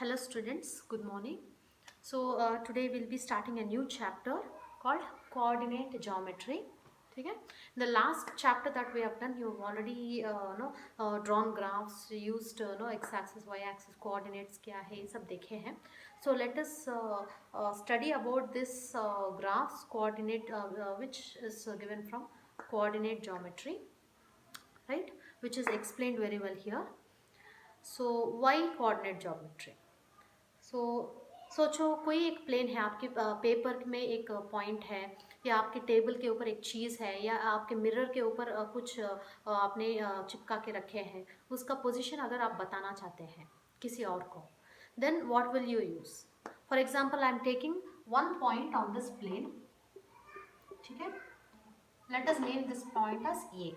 Hello students, good morning. Today we'll be starting a new chapter called coordinate geometry. Okay? The last chapter that we have done, you've already drawn graphs, used x-axis, y-axis, coordinates क्या है ये सब देखे हैं. So let us study about this graphs coordinate which is given from coordinate geometry, right? Which is explained very well here. So why coordinate geometry? सोचो कोई एक plane है आपके पेपर में, एक पॉइंट है या आपके टेबल के ऊपर एक चीज़ है या आपके मिरर के ऊपर कुछ आपने चिपका के रखे हैं. उसका पोजीशन अगर आप बताना चाहते हैं किसी और को, then what will you use. For example I am taking one point on this plane. ठीक है, let us name this point as A.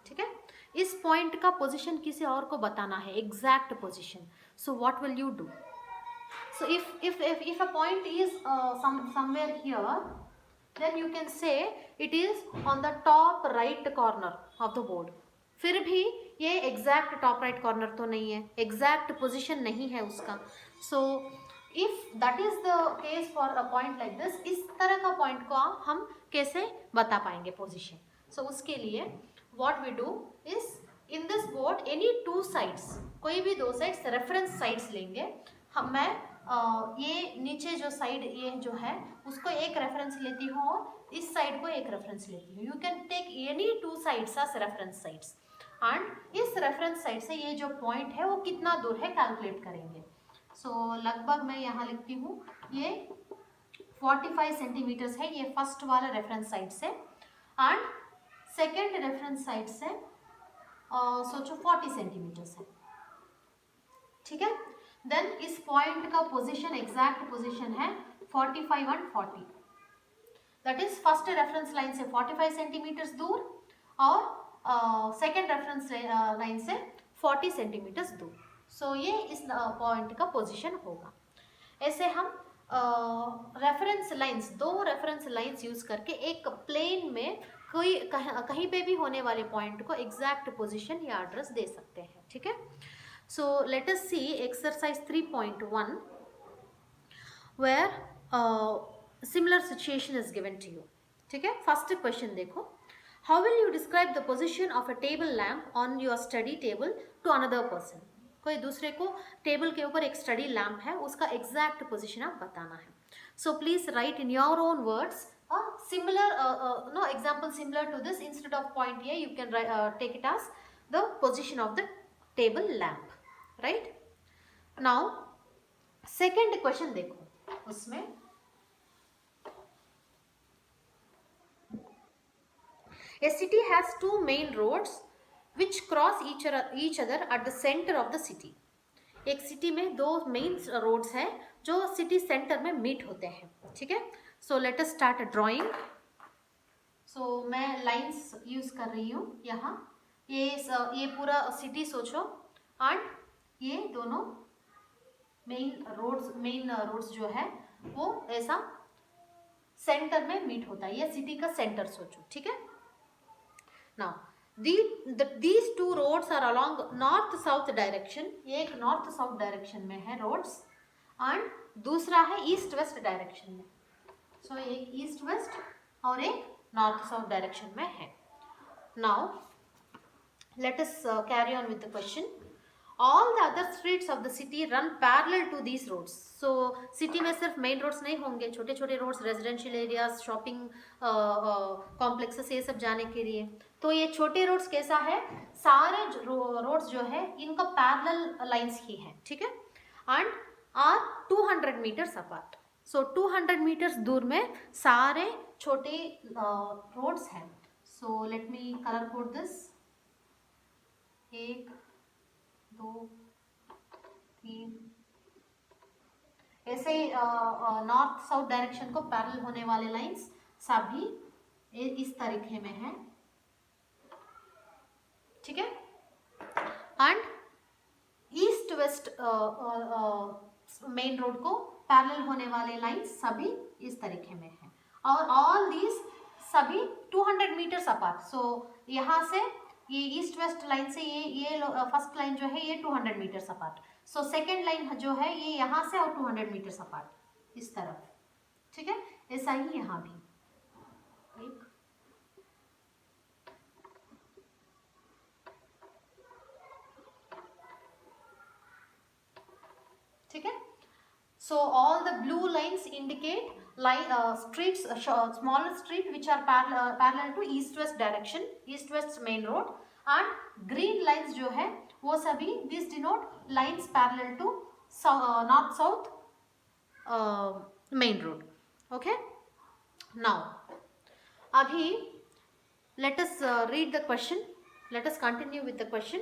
ठीक है, इस पॉइंट का पोजीशन किसी और को बताना है, exact position. So what will you do? So if a point is somewhere here, then you can say it is on the top right corner of the board. फिर भी ये exact top right corner तो नहीं है, exact position नहीं है उसका. So if that is the case for a point like this, इस तरह का point को हम कैसे बता पाएंगे position? So उसके लिए what we do is in this board any two sides, कोई भी दो sides reference sides लेंगे. मैं ये नीचे जो साइड ये जो है उसको एक रेफरेंस लेती हूँ और इस साइड को एक रेफरेंस लेती हूँ. You can take any two sides as reference sides and इस रेफरेंस साइड से ये जो पॉइंट है वो कितना दूर है कैलकुलेट करेंगे. सो लगभग मैं यहाँ लिखती हूँ ये 45 सेंटीमीटर्स है ये फर्स्ट वाला रेफरेंस साइड से, एंड सेकेंड रेफरेंस साइड से सोचो 40 सेंटीमीटर्स है. ठीक है, देन इस पॉइंट का पोजीशन एग्जैक्ट पोजीशन है 45 and 40. That is first reference line से 45 सेंटीमीटर्स दूर और सेकेंड रेफरेंस लाइन से 40 सेंटीमीटर्स दूर. सो ये इस पॉइंट का पोजीशन होगा. ऐसे हम रेफरेंस लाइंस, दो रेफरेंस लाइंस यूज करके एक प्लेन में कोई कहीं पे भी होने वाले पॉइंट को एग्जैक्ट पोजीशन या एड्रेस दे सकते हैं. ठीक है, so let us see exercise 3.1 where similar situation is given to you. ठीक है, फर्स्ट क्वेश्चन देखो. how will you describe the position of a table lamp on your study table to another person? कोई दूसरे को table के ऊपर एक study lamp है, उसका एग्जैक्ट पोजीशन आप बताना है. So please right in your own words similar no example similar to this. Instead of point A, you can take it as the position of the table lamp. Right? Now second question देखो, उसमें a city has two main roads which cross each other at the center of the city. एक city में दो main roads हैं जो city centre में meet होते हैं. ठीक है, so let us start a drawing. So मैं लाइंस यूज कर रही हूँ यहाँ. ये पूरा सिटी सोचो एंड ये दोनों मेन रोड्स जो है वो ऐसा सेंटर में मीट होता है. ये सिटी का सेंटर सोचो. ठीक है, now these two roads are along north south direction. एक नॉर्थ साउथ डायरेक्शन में है रोड्स एंड दूसरा है ईस्ट वेस्ट डायरेक्शन में. सो एक ईस्ट वेस्ट और एक नॉर्थ साउथ डायरेक्शन में है. Now let us carry on with the question. all the other streets of the city run parallel to these roads. so city में सिर्फ मेन रोड्स नहीं होंगे, छोटे छोटे roads, residential areas, shopping complexes, ये सब जाने के लिए. तो ये छोटे रोड्स कैसा है, सारे रोड्स जो है इनका पैरेलल लाइंस ही है. ठीक है, and are 200 metres apart. So 200 metres दूर में सारे छोटे रोड्स हैं. So let me colour code this. 1 2 3 ऐसे नॉर्थ साउथ डायरेक्शन को पैरेलल होने वाले लाइंस सभी इस तरीके में है. ठीक है, and east waste main road को पैरेलल होने वाले लाइंस सभी इस तरीके में है और ऑल दीज सभी 200 मीटर्स अपार्ट. सो यहाँ से ये ईस्ट वेस्ट लाइन से ये फर्स्ट लाइन जो है ये 200 metres apart. So second line जो है ये यहाँ से और 200 मीटर्स अपार्ट इस तरफ, ठीक है। ऐसा ही यहाँ भी एक, ठीक है। So all the blue lines indicate streets, smaller street which are parallel to east-west direction, east-west main road, and green lines जो है वो सभी these denote lines parallel to north-south main road. Okay. Now, अभी let us read the question. Let us continue with the question.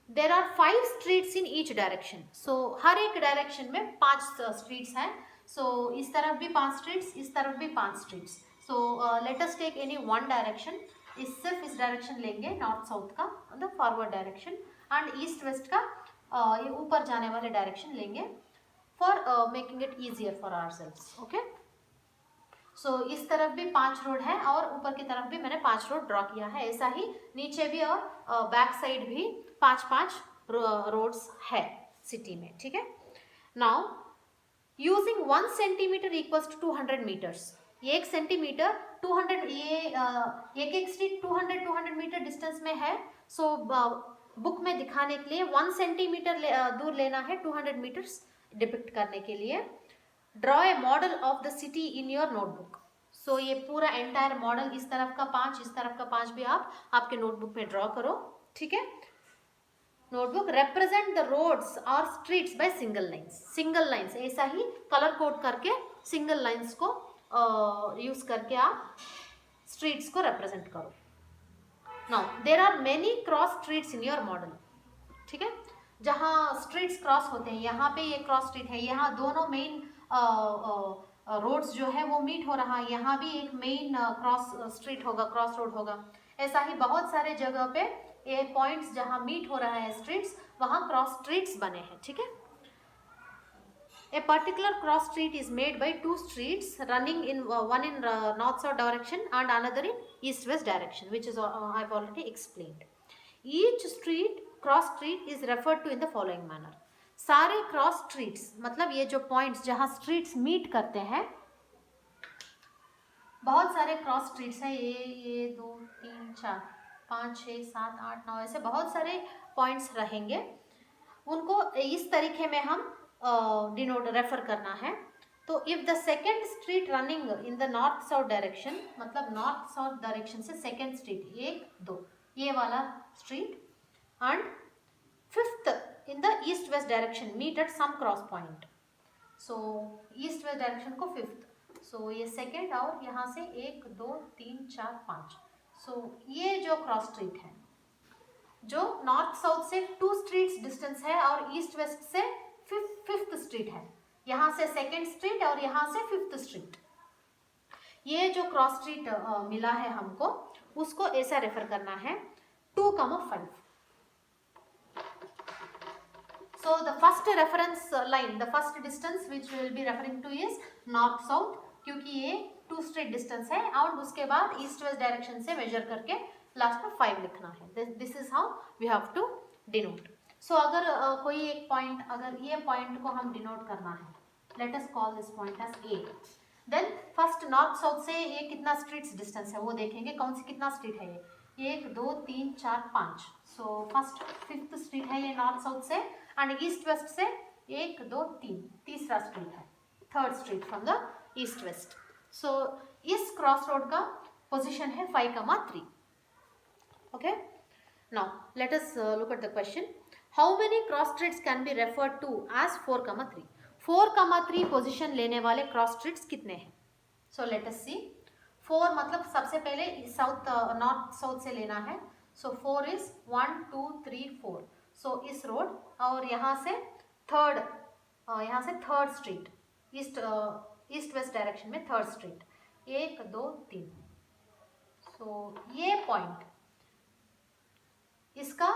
There are 5 streets in each direction. So हर एक direction में 5 streets हैं. So इस तरफ भी 5 streets, इस तरफ भी 5 streets. So let us take any one direction. सिर्फ इस डायरेक्शन लेंगे नॉर्थ साउथ का, मतलब forward direction, and east west का ये ऊपर जाने वाले डायरेक्शन लेंगे for making it easier for ourselves. Okay. So इस तरफ भी 5 रोड है और ऊपर की तरफ भी मैंने 5 रोड ड्रॉ किया है. ऐसा ही नीचे भी और बैक साइड भी 5 रोड्स है सिटी में, ठीक है. Now using 1 centimetre equals to 200 metres. 1 centimetre 200, ये एक स्ट्रीट 200 मीटर डिस्टेंस में है. सो बुक में दिखाने के लिए 1 सेंटीमीटर दूर लेना है 200 मीटर्स डिपिक्ट करने के लिए. Draw a model of the city in your notebook. So ये पूरा एंटायर मॉडल, इस तरफ का 5, इस तरफ का 5 भी आप आपके नोटबुक में ड्रॉ करो, ठीक है. नोटबुक रिप्रेजेंट द रोड्स और streets by single lines. Single lines ऐसा ही कलर कोड करके सिंगल लाइंस को यूज करके आप स्ट्रीट्स को रिप्रेजेंट करो. Now there are many cross streets in your model, ठीक है. जहाँ स्ट्रीट्स क्रॉस होते हैं, यहाँ पे ये क्रॉस स्ट्रीट है, यहाँ दोनों मेन रोड्स जो है वो मीट हो रहा है, यहाँ भी एक मेन क्रॉस स्ट्रीट होगा, क्रॉस रोड होगा. ऐसा ही बहुत सारे जगह पे ये पॉइंट्स जहाँ मीट हो रहा है स्ट्रीट्स, वहाँ क्रॉस स्ट्रीट्स बने हैं, ठीक है. A particular cross street is made by 2 streets running in one in north south direction and another in east west direction, which is I've already explained. Each street cross street is referred to in the following manner. सारे cross streets मतलब ये जो points जहाँ streets meet करते हैं, बहुत सारे cross streets हैं, ये 2 3 4 5 6 7 8 9 ऐसे बहुत सारे पॉइंट्स रहेंगे. उनको इस तरीके में हम डिनोट रेफर करना है. तो if the second street running in the north south direction, मतलब नॉर्थ साउथ डायरेक्शन से सेकेंड स्ट्रीट 1 2 ये वाला street, and fifth in the east west direction meet at some cross point. So east west direction को fifth, so ये second और यहाँ से 1 2 3 4 5. सो ये जो क्रॉस स्ट्रीट है जो नॉर्थ साउथ से 2 स्ट्रीट्स डिस्टेंस है और ईस्ट वेस्ट से फिफ्थ स्ट्रीट है, यहाँ से सेकेंड स्ट्रीट और यहाँ से फिफ्थ स्ट्रीट. ये जो क्रॉस स्ट्रीट मिला है हमको, उसको ऐसा रेफर करना है 2,5. So the first reference line, the first distance which we will be referring to is north south, क्योंकि ये 2 स्ट्रीट डिस्टेंस है और उसके बाद ईस्ट वेस्ट डायरेक्शन से मेजर करके लास्ट में 5 लिखना है. This is how we have to denote. So अगर कोई एक पॉइंट, अगर ये पॉइंट को हम डिनोट करना है, let us call this point as A. Then first north south से ये कितना स्ट्रीट्स डिस्टेंस है वो देखेंगे, कौन सी कितना स्ट्रीट है ये 1 2 3 4 5. सो फर्स्ट फिफ्थ स्ट्रीट है ये नॉर्थ साउथ से, एंड ईस्ट वेस्ट से 1 2 3 तीसरा स्ट्रीट है, third street from the east west. So इस क्रॉस रोड का पोजीशन है 5,3. Okay. Now let us look at the question. How many cross streets can be referred to as 4,3. 4,3 position लेने वाले cross streets कितने हैं? So let अस सी. 4 मतलब सबसे पहले साउथ नॉर्थ साउथ से लेना है. सो 4 इज 1 2 3 4. सो इस रोड और यहाँ से third street east west direction में थर्ड स्ट्रीट 1 2 3. सो ये पॉइंट इसका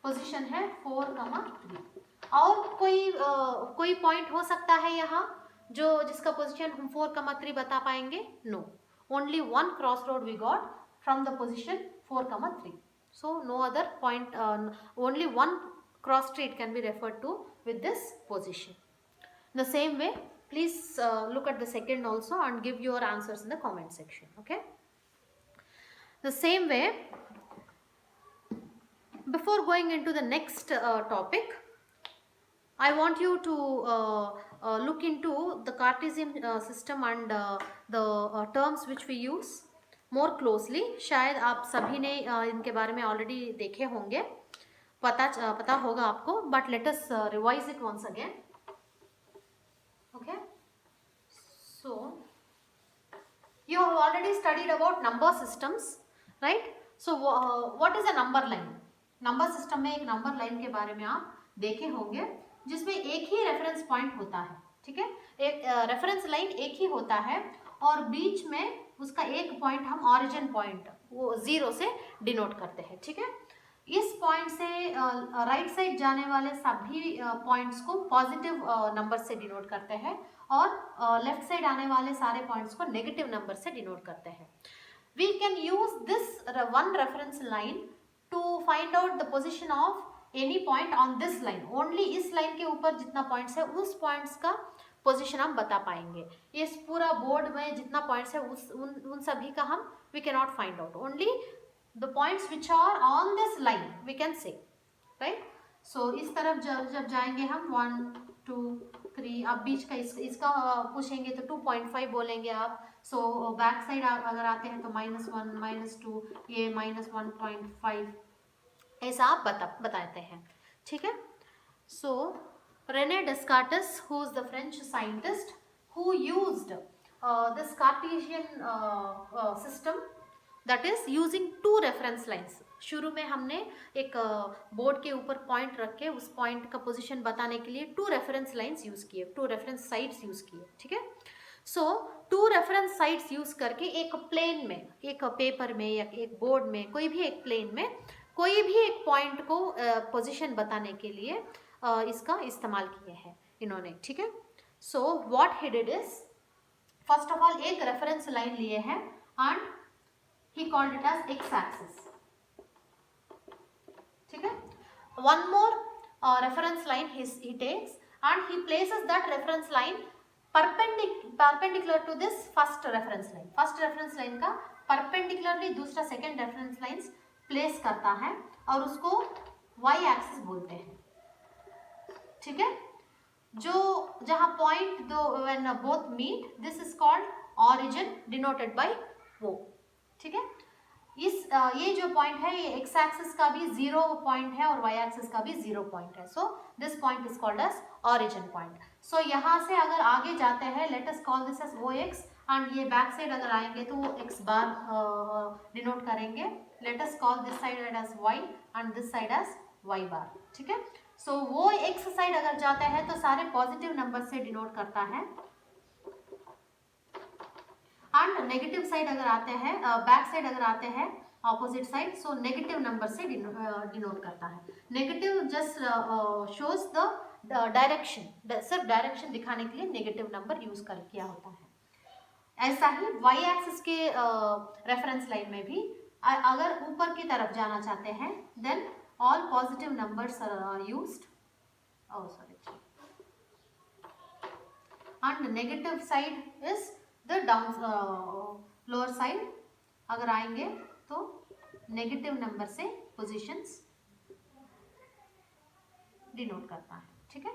पोजीशन है 4,3. और कोई पॉइंट हो सकता है यहाँ जिसका पोजीशन हम 4,3 बता पाएंगे? No. Only one cross road we got from the position 4,3. So no other point, only one cross street can be referred to with this position. The same way, please look at the second also and give your answers in the comment section. Okay. The same way, before going into the next topic, I want you to look into the Cartesian system and the terms which we use more closely. शायद आप सभी ने इनके बारे में already देखे होंगे, पता होगा आपको, but let us revise it once again. Okay. So you have already studied about number systems, right? So what is a number line? Number system में एक नंबर लाइन के बारे में आप देखे होंगे, जिसमें एक ही रेफरेंस पॉइंट होता है. ठीक है, एक रेफरेंस लाइन एक ही होता है और बीच में उसका एक पॉइंट हम ऑरिजिन पॉइंट वो 0 से डिनोट करते हैं. ठीक है, इस पॉइंट से राइट साइड जाने वाले सभी पॉइंट्स को पॉजिटिव नंबर से डिनोट करते हैं और लेफ्ट साइड आने वाले सारे पॉइंट्स को नेगेटिव नंबर से डिनोट करते हैं. We can use this one reference line to find out the position of any point on this line. Only इस लाइन के ऊपर जितना पॉइंट्स है उस पॉइंट्स का पोजीशन हम बता पाएंगे. इस पूरा बोर्ड में जितना पॉइंट्स है उन सभी का हम we cannot find out. Only the points which are on this line we can say, right? So इस तरफ जब जाएंगे हम 1 2 3, अब बीच का इसका पूछेंगे तो 2.5 बोलेंगे आप. सो बैक साइड अगर आते हैं तो -1 -2, ये -1.5, ऐसा आप बताते हैं. ठीक है. So Rene Descartes, who is the French scientist who used this Cartesian system, that is using 2 reference lines. शुरू में हमने एक बोर्ड के ऊपर पॉइंट रख के उस पॉइंट का पोजीशन बताने के लिए 2 रेफरेंस लाइन्स यूज किए, 2 रेफरेंस साइट्स यूज किए. ठीक है. सो 2 रेफरेंस साइट्स यूज करके एक प्लेन में, एक पेपर में या एक बोर्ड में, कोई भी एक प्लेन में कोई भी एक पॉइंट को पोजीशन बताने के लिए इसका इस्तेमाल किए हैं इन्होंने. ठीक है. So what he did is, first of all एक रेफरेंस लाइन लिए हैं and he called it as X axis. ठीक है. One more reference line he takes and he places that reference line perpendicular to this first reference line. First reference line का perpendicularly दूसरा second reference lines place करता है और उसको y axis बोलते हैं. ठीक है. जो जहाँ पॉइंट दो when both meet, this is called origin denoted by वो. ठीक है. ये जो पॉइंट है ये एक्स एक्सिस का भी 0 पॉइंट है और वाई एक्सिस का भी 0 पॉइंट है. So this point is called as origin point. So यहाँ से अगर आगे जाते हैं, let us call this as वो एक्स, एंड ये बैक साइड अगर आएंगे तो वो एक्स बार डिनोट करेंगे. Let us call this side as Y and this side as Y bar. ठीक है. सो वो एक्स साइड अगर जाता है तो सारे पॉजिटिव नंबर से डिनोट करता है एंड नेगेटिव साइड अगर आते हैं, बैक साइड अगर आते हैं opposite side, so negative number से डिनोट करता है. Negative just shows the direction, सिर्फ डायरेक्शन दिखाने के लिए नेगेटिव नंबर यूज किया होता है. ऐसा ही वाई एक्सिस के रेफरेंस लाइन में भी अगर ऊपर की तरफ जाना चाहते हैं then all positive numbers are used. And negative side is the down lower side. अगर आएंगे तो नेगेटिव नंबर से पोजीशंस डिनोट करता है. ठीक है.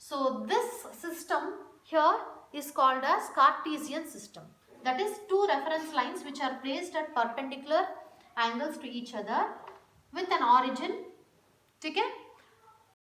So this system here is called as Cartesian system. That is 2 reference lines which are placed at perpendicular angles to each other with an origin. ठीक है.